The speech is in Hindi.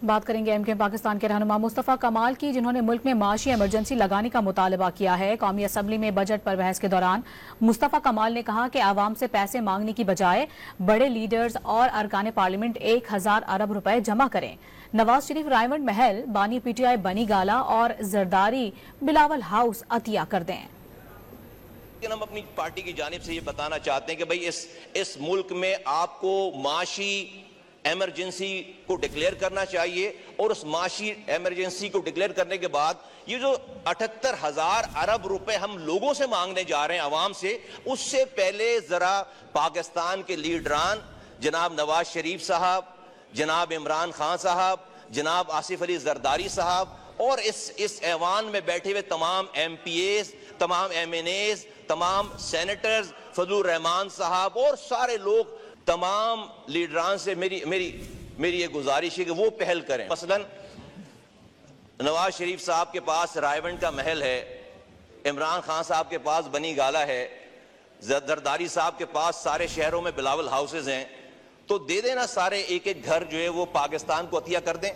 बात करेंगे एमके पाकिस्तान के रहनुमा मुस्तफ़ा कमाल की, जिन्होंने मुल्क में माशी इमरजेंसी लगाने का मुतालबा किया है। कौमी असम्बली में बजट पर बहस के दौरान मुस्तफ़ा कमाल ने कहा कि आवाम से पैसे मांगने की बजाय बड़े लीडर्स और अरकान पार्लियामेंट 1000 अरब रुपए जमा करें। नवाज शरीफ रायमंड महल, बानी पीटीआई बनी गाला और जरदारी बिलावल हाउस अतिया कर दें। हम अपनी पार्टी की जानिब से ये बताना चाहते हैं कि भाई इस मुल्क में आपको माशी इमरजेंसी को डिक्लेयर करना चाहिए, और उस माशी इमरजेंसी को डिक्लेयर करने के बाद ये जो 78,000 अरब रुपए हम लोगों से मांगने जा रहे हैं आवाम से, उससे पहले जरा पाकिस्तान के लीडरान जनाब नवाज शरीफ साहब, जनाब इमरान खान साहब, जनाब आसिफ अली जरदारी साहब और इस ऐवान में बैठे हुए तमाम MPAs, तमाम MNAs, तमाम सेनेटर्स, फजलुर रहमान साहब और सारे लोग, तमाम लीडरान से मेरी ये गुजारिश है कि वो पहल करें। मसलन नवाज शरीफ साहब के पास रायवंड का महल है, इमरान खान साहब के पास बनी गाला है, जरदारी साहब के पास सारे शहरों में बिलावल हाउसेज हैं, तो दे देना सारे एक एक घर जो है वो पाकिस्तान को अतिया कर दें।